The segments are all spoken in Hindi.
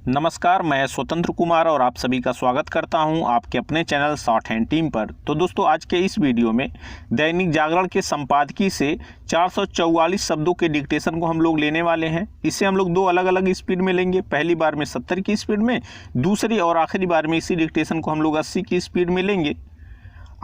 नमस्कार, मैं स्वतंत्र कुमार और आप सभी का स्वागत करता हूं आपके अपने चैनल शॉर्ट हैंड टीम पर। तो दोस्तों, आज के इस वीडियो में दैनिक जागरण के संपादकीय से 444 शब्दों के डिक्टेशन को हम लोग लेने वाले हैं। इसे हम लोग दो अलग अलग स्पीड में लेंगे। पहली बार में 70 की स्पीड में, दूसरी और आखिरी बार में इसी डिक्टेशन को हम लोग 80 की स्पीड में लेंगे।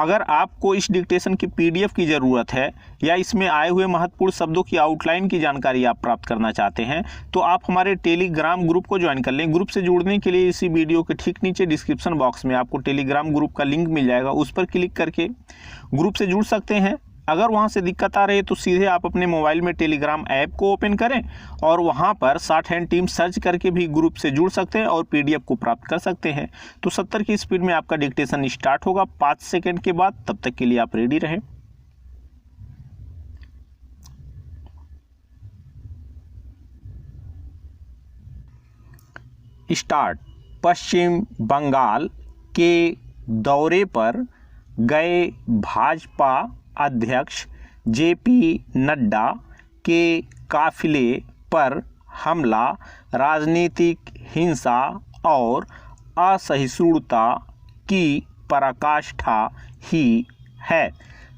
अगर आपको इस डिक्टेशन की पीडीएफ की ज़रूरत है या इसमें आए हुए महत्वपूर्ण शब्दों की आउटलाइन की जानकारी आप प्राप्त करना चाहते हैं तो आप हमारे टेलीग्राम ग्रुप को ज्वाइन कर लें। ग्रुप से जुड़ने के लिए इसी वीडियो के ठीक नीचे डिस्क्रिप्शन बॉक्स में आपको टेलीग्राम ग्रुप का लिंक मिल जाएगा, उस पर क्लिक करके ग्रुप से जुड़ सकते हैं। अगर वहाँ से दिक्कत आ रही है तो सीधे आप अपने मोबाइल में टेलीग्राम ऐप को ओपन करें और वहाँ पर शॉर्ट हैंड टीम सर्च करके भी ग्रुप से जुड़ सकते हैं और पीडीएफ को प्राप्त कर सकते हैं। तो 70 की स्पीड में आपका डिक्टेशन स्टार्ट होगा 5 सेकंड के बाद। तब तक के लिए आप रेडी रहें। स्टार्ट। पश्चिम बंगाल के दौरे पर गए भाजपा अध्यक्ष जेपी नड्डा के काफिले पर हमला राजनीतिक हिंसा और असहिष्णुता की पराकाष्ठा ही है।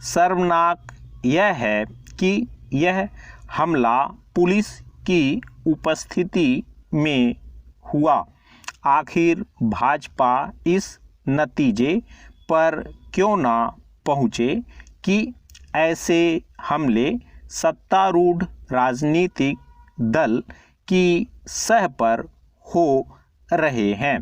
शर्मनाक यह है कि यह हमला पुलिस की उपस्थिति में हुआ। आखिर भाजपा इस नतीजे पर क्यों ना पहुँचे कि ऐसे हमले सत्तारूढ़ राजनीतिक दल की सह पर हो रहे हैं।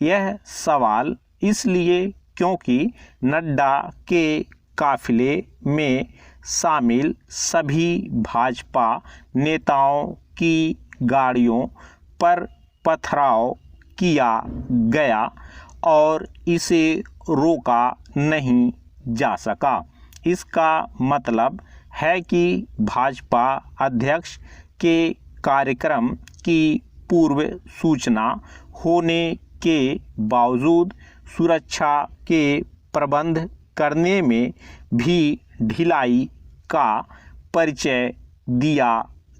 यह सवाल इसलिए क्योंकि नड्डा के काफिले में शामिल सभी भाजपा नेताओं की गाड़ियों पर पथराव किया गया और इसे रोका नहीं जा सका। इसका मतलब है कि भाजपा अध्यक्ष के कार्यक्रम की पूर्व सूचना होने के बावजूद सुरक्षा के प्रबंध करने में भी ढिलाई का परिचय दिया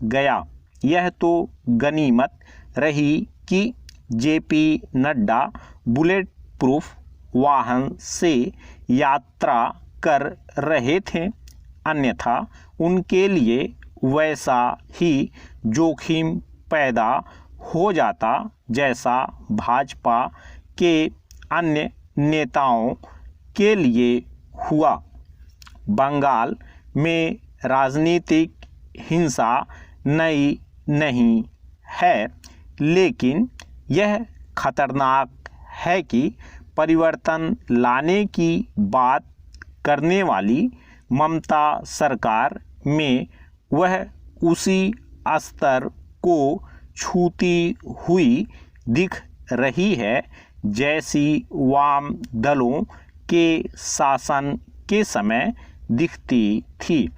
गया। यह तो गनीमत रही कि जेपी नड्डा बुलेट प्रूफ वाहन से यात्रा कर रहे थे, अन्यथा उनके लिए वैसा ही जोखिम पैदा हो जाता जैसा भाजपा के अन्य नेताओं के लिए हुआ। बंगाल में राजनीतिक हिंसा नई नहीं है, लेकिन यह खतरनाक है कि परिवर्तन लाने की बात करने वाली ममता सरकार में वह उसी स्तर को छूती हुई दिख रही है जैसी वाम दलों के शासन के समय दिखती थी।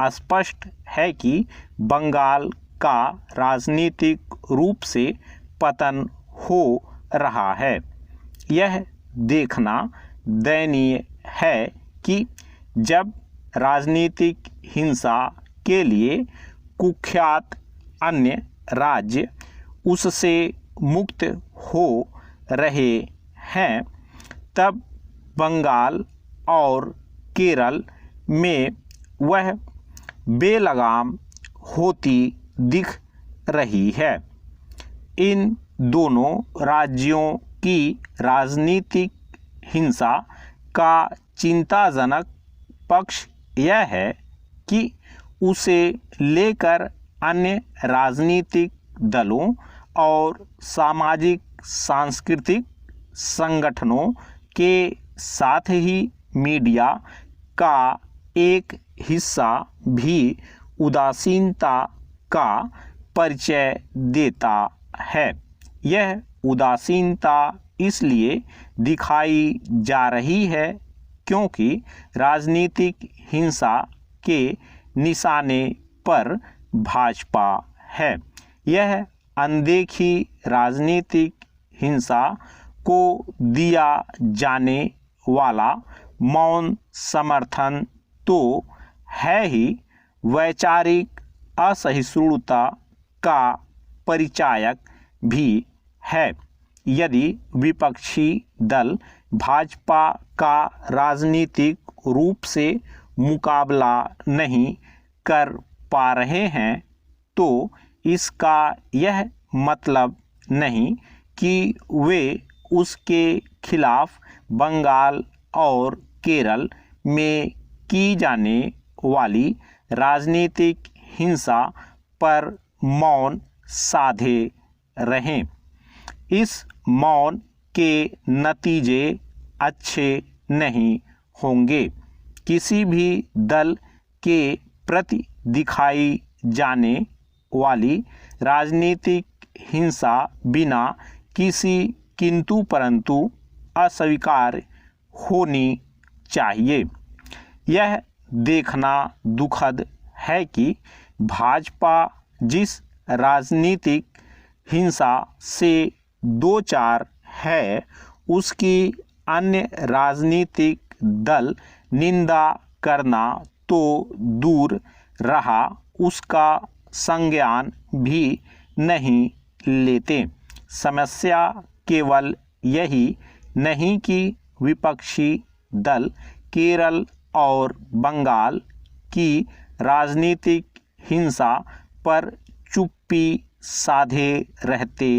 स्पष्ट है कि बंगाल का राजनीतिक रूप से पतन हो रहा है। यह देखना दयनीय है कि जब राजनीतिक हिंसा के लिए कुख्यात अन्य राज्य उससे मुक्त हो रहे हैं, तब बंगाल और केरल में वह बेलगाम होती दिख रही है। इन दोनों राज्यों की राजनीतिक हिंसा का चिंताजनक पक्ष यह है कि उसे लेकर अन्य राजनीतिक दलों और सामाजिक सांस्कृतिक संगठनों के साथ ही मीडिया का एक हिस्सा भी उदासीनता का परिचय देता है। यह उदासीनता इसलिए दिखाई जा रही है क्योंकि राजनीतिक हिंसा के निशाने पर भाजपा है। यह अनदेखी राजनीतिक हिंसा को दिया जाने वाला मौन समर्थन तो है ही, वैचारिक असहिष्णुता का परिचायक भी है। यदि विपक्षी दल भाजपा का राजनीतिक रूप से मुकाबला नहीं कर पा रहे हैं तो इसका यह मतलब नहीं कि वे उसके खिलाफ बंगाल और केरल में की जाने वाली राजनीतिक हिंसा पर मौन साधे रहें। इस मौन के नतीजे अच्छे नहीं होंगे। किसी भी दल के प्रति दिखाई जाने वाली राजनीतिक हिंसा बिना किसी किंतु परंतु अस्वीकार होनी चाहिए। यह देखना दुखद है कि भाजपा जिस राजनीतिक हिंसा से दो चार है उसकी अन्य राजनीतिक दल निंदा करना तो दूर रहा, उसका संज्ञान भी नहीं लेते। समस्या केवल यही नहीं कि विपक्षी दल केरल और बंगाल की राजनीतिक हिंसा पर चुप्पी साधे रहते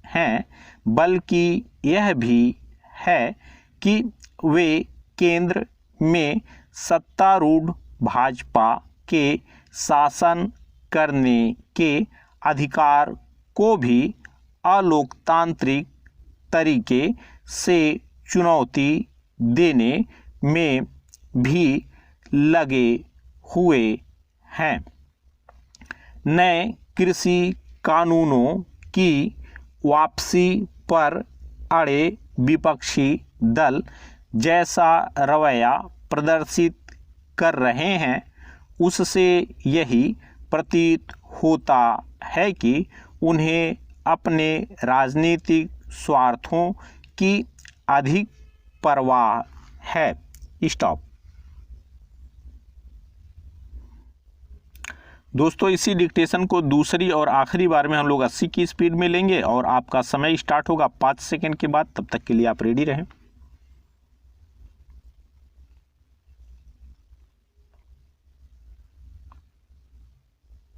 हैं, बल्कि यह भी है कि वे केंद्र में सत्तारूढ़ भाजपा के शासन करने के अधिकार को भी अलोकतांत्रिक तरीके से चुनौती देने में भी लगे हुए हैं। नए कृषि कानूनों की वापसी पर अड़े विपक्षी दल जैसा रवैया प्रदर्शित कर रहे हैं उससे यही प्रतीत होता है कि उन्हें अपने राजनीतिक स्वार्थों की अधिक परवाह है। स्टॉप। दोस्तों, इसी डिक्टेशन को दूसरी और आखिरी बार में हम लोग 80 की स्पीड में लेंगे और आपका समय स्टार्ट होगा 5 सेकंड के बाद। तब तक के लिए आप रेडी रहें।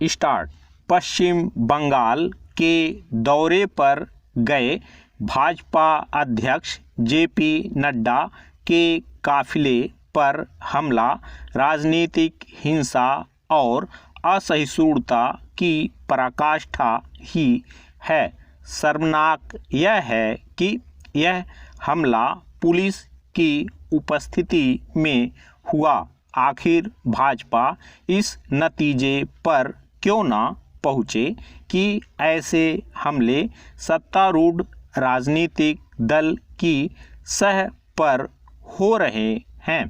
स्टार्ट। पश्चिम बंगाल के दौरे पर गए भाजपा अध्यक्ष जेपी नड्डा के काफिले पर हमला राजनीतिक हिंसा और असहिष्णुता की पराकाष्ठा ही है। शर्मनाक यह है कि यह हमला पुलिस की उपस्थिति में हुआ। आखिर भाजपा इस नतीजे पर क्यों ना पहुँचे कि ऐसे हमले सत्तारूढ़ राजनीतिक दल की सह पर हो रहे हैं।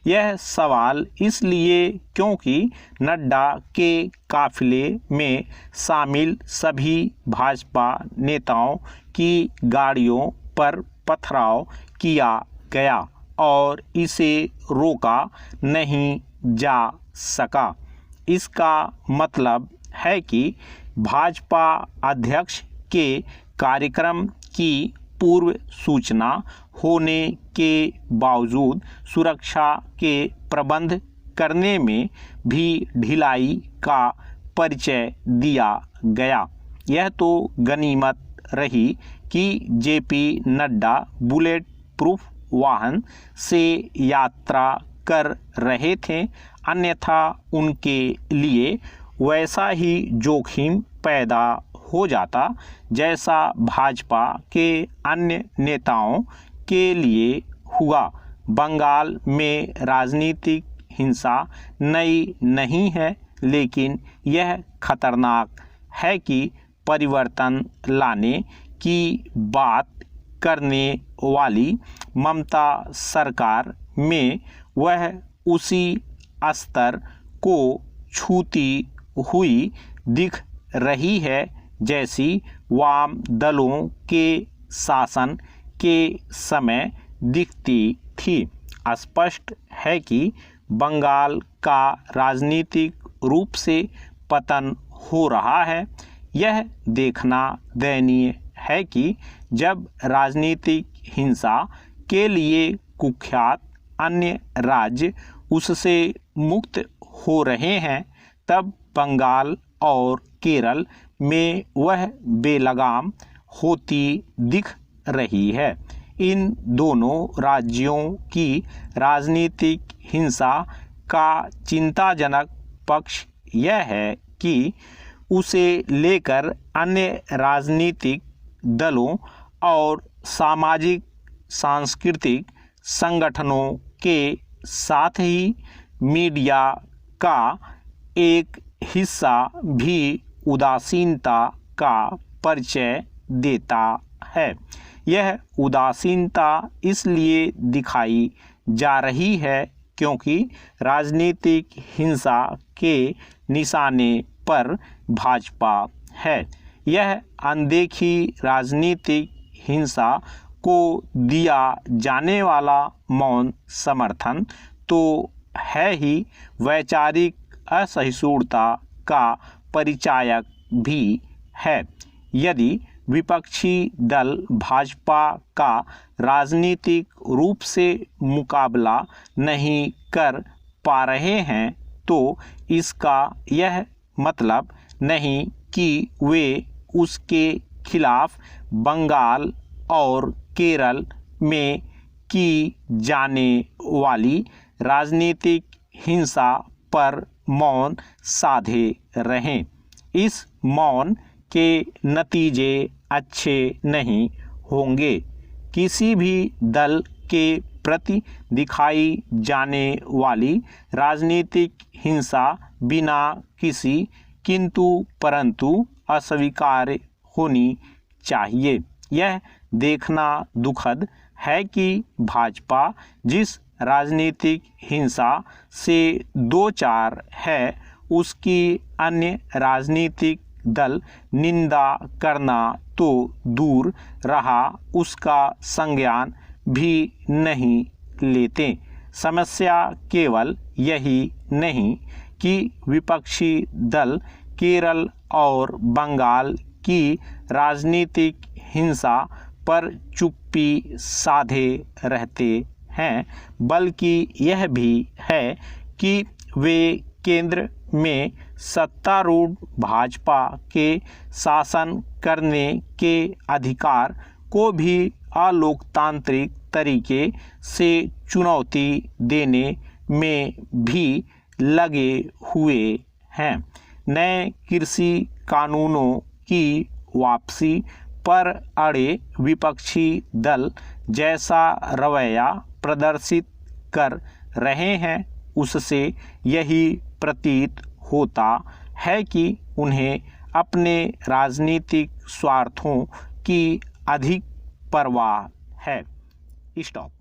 यह सवाल इसलिए क्योंकि नड्डा के काफिले में शामिल सभी भाजपा नेताओं की गाड़ियों पर पथराव किया गया और इसे रोका नहीं जा सका। इसका मतलब है कि भाजपा अध्यक्ष के कार्यक्रम की पूर्व सूचना होने के बावजूद सुरक्षा के प्रबंध करने में भी ढिलाई का परिचय दिया गया। यह तो गनीमत रही कि जेपी नड्डा बुलेट प्रूफ वाहन से यात्रा कर रहे थे, अन्यथा उनके लिए वैसा ही जोखिम पैदा हो जाता जैसा भाजपा के अन्य नेताओं के लिए हुआ। बंगाल में राजनीतिक हिंसा नई नहीं है, लेकिन यह खतरनाक है कि परिवर्तन लाने की बात करने वाली ममता सरकार में वह उसी स्तर को छूती हुई दिख रही है जैसी वाम दलों के शासन के समय दिखती थी। स्पष्ट है कि बंगाल का राजनीतिक रूप से पतन हो रहा है। यह देखना दयनीय है कि जब राजनीतिक हिंसा के लिए कुख्यात अन्य राज्य उससे मुक्त हो रहे हैं, तब बंगाल और केरल में वह बेलगाम होती दिख रही है। इन दोनों राज्यों की राजनीतिक हिंसा का चिंताजनक पक्ष यह है कि उसे लेकर अन्य राजनीतिक दलों और सामाजिक सांस्कृतिक संगठनों के साथ ही मीडिया का एक हिस्सा भी उदासीनता का परिचय देता है। यह उदासीनता इसलिए दिखाई जा रही है क्योंकि राजनीतिक हिंसा के निशाने पर भाजपा है। यह अनदेखी राजनीतिक हिंसा को दिया जाने वाला मौन समर्थन तो है ही, वैचारिक असहिष्णुता का परिचायक भी है। यदि विपक्षी दल भाजपा का राजनीतिक रूप से मुकाबला नहीं कर पा रहे हैं तो इसका यह मतलब नहीं कि वे उसके खिलाफ बंगाल और केरल में की जाने वाली राजनीतिक हिंसा पर मौन साधे रहें। इस मौन के नतीजे अच्छे नहीं होंगे। किसी भी दल के प्रति दिखाई जाने वाली राजनीतिक हिंसा बिना किसी किंतु परंतु अस्वीकार्य होनी चाहिए। यह देखना दुखद है कि भाजपा जिस राजनीतिक हिंसा से दो चार है, उसकी अन्य राजनीतिक दल निंदा करना तो दूर रहा, उसका संज्ञान भी नहीं लेते। समस्या केवल यही नहीं कि विपक्षी दल केरल और बंगाल की राजनीतिक हिंसा पर चुप्पी साधे रहते हैं, बल्कि यह भी है कि वे केंद्र में सत्तारूढ़ भाजपा के शासन करने के अधिकार को भी अलोकतांत्रिक तरीके से चुनौती देने में भी लगे हुए हैं। नए कृषि कानूनों की वापसी पर अड़े विपक्षी दल जैसा रवैया प्रदर्शित कर रहे हैं, उससे यही प्रतीत होता है कि उन्हें अपने राजनीतिक स्वार्थों की अधिक परवाह है। स्टॉप।